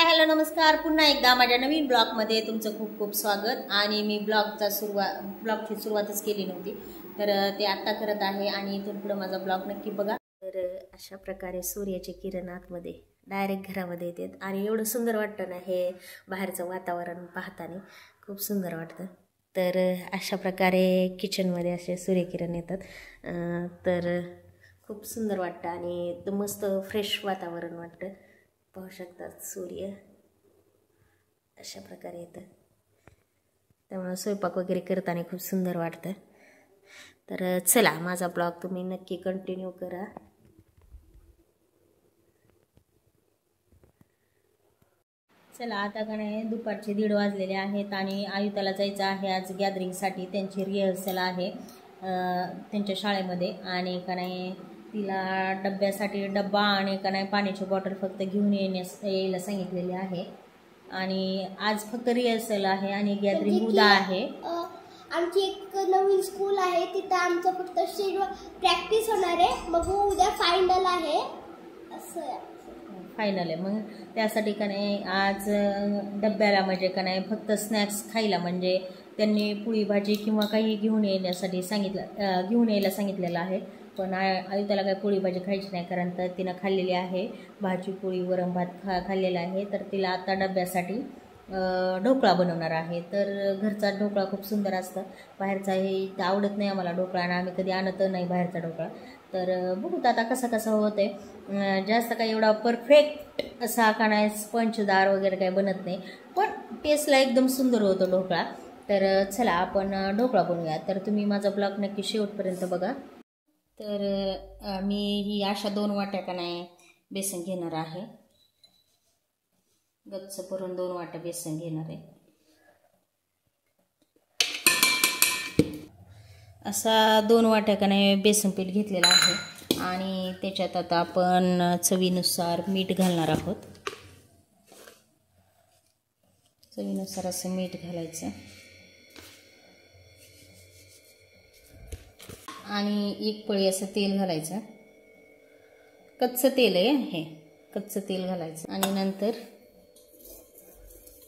Hello नमस्कार। पुन्हा एकदा माझ्या नवीन ब्लॉगमध्ये तुमचं खूप खूप स्वागत। आणि मी ब्लॉगची सुरुवातच केली नव्हती, तर ते आत्ता करत आहे आणि इथून पुढे माझा ब्लॉग नक्की बघा। तर अशा प्रकारे सूर्याचे किरण आतमध्ये डायरेक्ट घरामध्ये येतात आणि एवढं सुंदर वाटतं ना, हे बाहेरचं वातावरण पाहताना खूप सुंदर वाटतं। तर अशा प्रकारे किचनमध्ये असे सूर्यकिरण येतात, तर खूप सुंदर वाटतं आणि एकदम मस्त फ्रेश वातावरण वाटतं। पाहू शकतात सूर्य अशा प्रकारे येतं, त्यामुळे स्वयंपाक वगैरे करताना खूप सुंदर वाटतं। तर चला, माझा ब्लॉग तुम्ही नक्की कंटिन्यू करा। चला, आता का नाही दुपारचे 1:30 वाजलेले आहेत आणि आयुताला जायचं आहे आज गॅदरिंगसाठी। त्यांची रिहर्सल आहे त्यांच्या शाळेमध्ये, आणि का नाही तिला डब्यासाठी डब्बा आणि का नाही पाण्याची बॉटल फक्त घेऊन यायला सांगितलेली आहे। आणि आज फक्त रिहर्सल आहे आणि गॅदरिंग उद्या आहे। आमची एक नवीन स्कूल आहे, तिथं आमचं फक्त प्रॅक्टिस होणार आहे, मग उद्या फायनल आहे। असं फायनल आहे, मग त्यासाठी का नाही आज डब्याला म्हणजे का नाही फक्त स्नॅक्स खायला, म्हणजे त्यांनी पोळी भाजी किंवा काही घेऊन यायला सांगितलेलं आहे। पण आयुताला काही पोळी भाजी खायची नाही, कारण तर तिनं खाल्लेली आहे भाजी पोळी वरण भात खाल्लेला आहे। तर तिला आता डब्यासाठी ढोकळा बनवणार आहे। तर घरचा ढोकळा खूप सुंदर असतं, बाहेरचा हे आवडत नाही आम्हाला ढोकळा, आणि आम्ही कधी आणत नाही बाहेरचा ढोकळा। तर बघूत आता कसं होतंय। जास्त काही एवढा परफेक्ट असा का नाही स्पंचदार वगैरे काही बनत नाही, पण टेस्टला एकदम सुंदर होतो ढोकळा। तर चला आपण ढोकळा बनवूया। तर तुम्ही माझा ब्लॉग नक्की शेवटपर्यंत बघा। तर मी ही अशा 2 वाट्या का नाही बेसन घेणार आहे, गच्च भरून 2 वाट्या बेसन घेणार आहे। असा 2 वाट्या का नाही बेसन पीठ घेतलेला आहे, आणि त्याच्यात आता आपण चवीनुसार मीठ घालणार आहोत। चवीनुसार असं मीठ घालायचं, आणि 1 पळी असं तेल घालायचं। कच्चं तेल आहे, हे कच्चं तेल घालायचं। आणि नंतर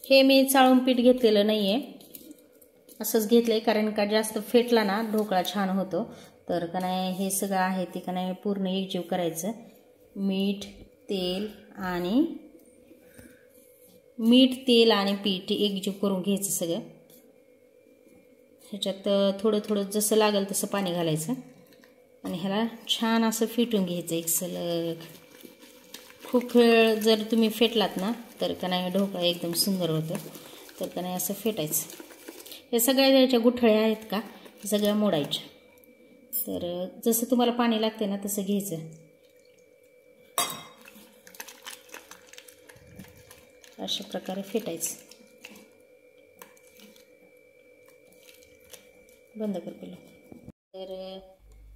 हे मी चाळून पीठ घेतलेलं नाही आहे, असंच घेतलं आहे, कारण का जास्त फेटला ना ढोकळा छान होतो। तर का नाही हे सगळं आहे ते का नाही पूर्ण एकजीव करायचं। मीठ तेल आणि पीठ एकजीव करून घ्यायचं सगळं। ह्याच्यात थोडं थोडं जसं लागेल तसं पाणी घालायचं, आणि ह्याला छान असं फेटून घ्यायचं एक सलग। खूप वेळ जर तुम्ही फेटलात ना तर का नाही ढोकळा एकदम सुंदर होतं। तर का नाही असं फेटायचं। हे सगळ्या ज्याच्या गुठळ्या आहेत का सगळ्या मोडायच्या। तर जसं तुम्हाला पाणी लागते ना तसं घ्यायचं, अशा प्रकारे फेटायचं। बंद कर पहिलं। तर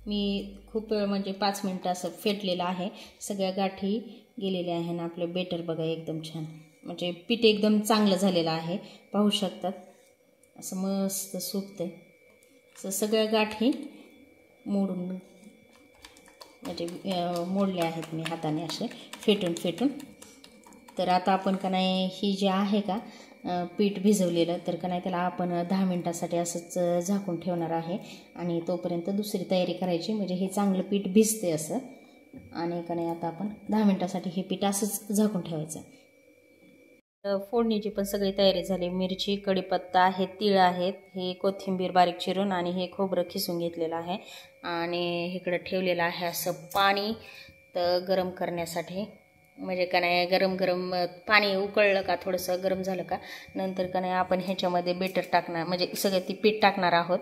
मी खूप वेळ म्हणजे 5 मिनटं असं फेटलेलं आहे, सगळ्या गाठी गेलेल्या आहे ना आपलं बेटर बघा एकदम छान, म्हणजे पीठ एकदम चांगलं झालेलं आहे। पाहू शकतात असं मस्त सुकतंय। असं सगळ्या गाठी मोडून म्हणजे मोडले आहेत मी हाताने असे फेटून। तर आता आपण का नाही ही जे आहे का पीठ भिजवलेलं, तर का नाही त्याला आपण 10 मिनटासाठी असंच झाकून ठेवणार आहे, आणि तोपर्यंत दुसरी तयारी करायची, म्हणजे हे चांगलं पीठ भिजते असं। आणि का नाही आता आपण 10 मिनटासाठी हे पीठ असंच झाकून ठेवायचं। फोडणीची पण सगळी तयारी झाली। मिरची कढीपत्ता आहे, तीळ आहेत, हे कोथिंबीर बारीक चिरून, आणि हे खोबरं खिसून घेतलेलं आहे, आणि इकडं ठेवलेलं आहे असं पाणी तर गरम करण्यासाठी। म्हणजे का नाही गरम पाणी उकळलं का थोडंसं गरम झालं का नंतर का नाही आपण ह्याच्यामध्ये बेटर टाकणार, म्हणजे सगळं ती पीठ टाकणार आहोत,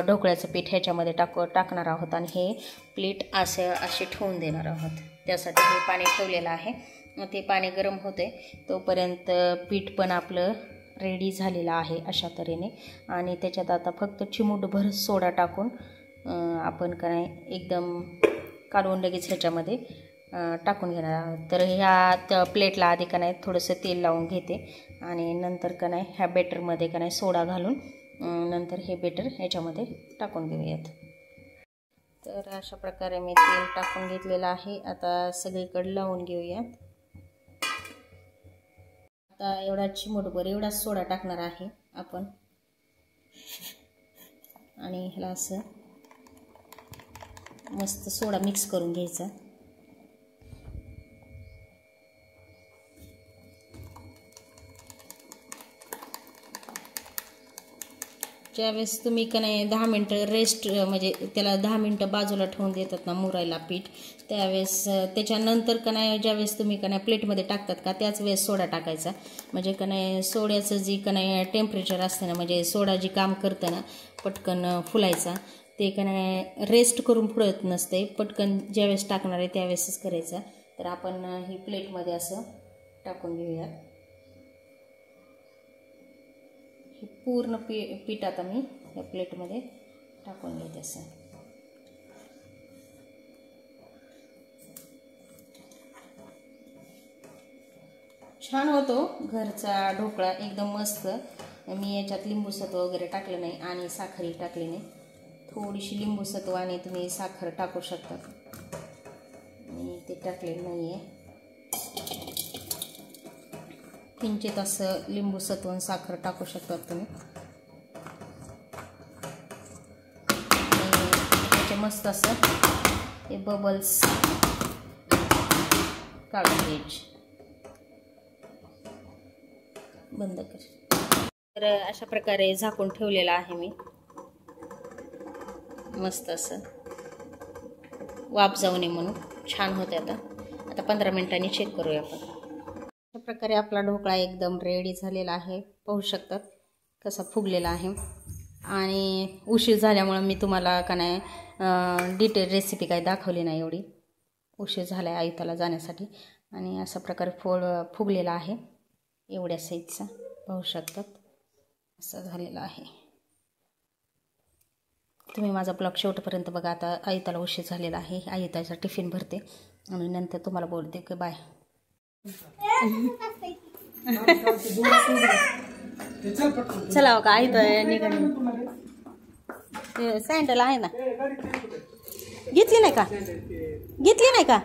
ढोकळ्याचं पीठ ह्याच्यामध्ये टाकणार आहोत, आणि हे प्लेट असे ठेवून देणार आहोत। त्यासाठी हे पाणी ठेवलेलं आहे। मग ते पाणी गरम होते तोपर्यंत पीठ पण आपलं रेडी झालेलं आहे अशा तऱ्हेने। आणि त्याच्यात आता फक्त चिमूटभर सोडा टाकून आपण का नाही एकदम काढून लगेच ह्याच्यामध्ये टाकून घेणार आहोत। तर ह्या प्लेटला आधी का नाही थोडंसं तेल लावून घेते, आणि नंतर का नाही ह्या बेटरमध्ये का नाही सोडा घालून नंतर हे बेटर ह्याच्यामध्ये टाकून घेऊयात। तर अशा प्रकारे मी तेल टाकून घेतलेलं आहे, आता सगळीकडे लावून घेऊयात। आता एवढा चिमूटभर एवढा सोडा टाकणार आहे आपण आणि ह्याला असं मस्त सोडा मिक्स करून घ्यायचा. ज्यावेळेस तुम्ही का नाही 10 मिनटं रेस्ट म्हणजे त्याला 10 मिनटं बाजूला ठेवून देतात ना मुरायला पीठ, त्यावेळेस त्याच्यानंतर का नाही ज्यावेळेस तुम्ही का नाही प्लेटमध्ये टाकतात का त्याच वेळेस सोडा टाकायचा. म्हणजे का नाही सोड्याचं जी का नाही टेम्परेचर असतं ना, म्हणजे सोडा जी काम करतं ना पटकन फुलायचा, ते का नाही रेस्ट करून फुलत नसते, पटकन ज्यावेळेस टाकणार आहे त्यावेळेसच करायचा. तर आपण ही प्लेटमध्ये असं टाकून घेऊया. हे पूर्ण पीठ आता मी या प्लेटमध्ये टाकून घेते. असं छान होतो घरचा ढोकळा, एकदम मस्त. मी याच्यात लिंबूसत्व वगैरे टाकलं नाही आणि साखरही टाकली नाही. थोडीशी लिंबूसत्व आणि तुम्ही साखर टाकू शकता, मी ते टाकलेलं नाही आहे. किंचित असं लिंबूसत्व आणि साखर टाकू शकता तुम्ही. त्याचे मस्त असं हे बबल्स काढून घ्यायचे. बंद कर. तर अशा प्रकारे झाकून ठेवलेलं आहे मी, मस्त असं वाफ जाऊ नये म्हणून. छान होते. आता 15 मिनिटांनी चेक करूया आपण. अशा प्रकारे आपला ढोकळा एकदम रेडी झालेला आहे. पाहू शकतात कसा फुगलेला आहे. आणि उशीर झाल्यामुळं मी तुम्हाला का नाही डिटेल रेसिपी काही दाखवली नाही, एवढी उशीर झाला आहे आयुताला जाण्यासाठी. आणि अशा प्रकारे फुगलेला आहे, एवढ्या साईजचा पाहू शकतात असं झालेला आहे. तुम्ही माझा ब्लॉग शेवटपर्यंत बघा. आता आयुताला उशीर झालेला आहे, आयुताचा टिफिन भरते आणि नंतर तुम्हाला बोलते की बाय. चला का आयुता निघाले. सँडल आहे ना, घेतली नाही का? घेतली नाही का?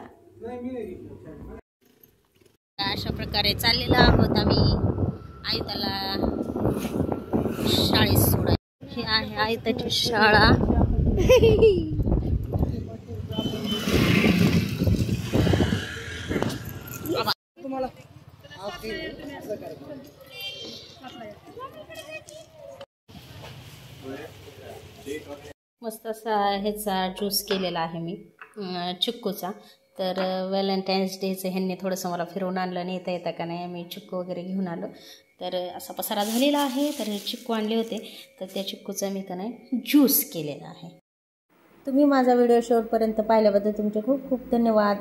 अशा प्रकारे चाललेला आहोत आम्ही आयुताला शाळेत सोडायला. ही आहे आयुताची शाळा. मस्त असा ह्याचा ज्यूस केलेला आहे मी चिक्कूचा. तर व्हॅलेंटाईन्स डेचं ह्यांनी थोडंसं मला फिरवून आणलं, नेता येता का नाही मी चिक्कू वगैरे घेऊन आलो. तर असा पसारा झालेला आहे. तर चिक्कू आणले होते, तर त्या चिक्कूचा मी का नाही ज्यूस केलेला आहे. तुम्ही माझा व्हिडिओ शेवटपर्यंत पाहिल्याबद्दल तुमचे खूप खूप धन्यवाद.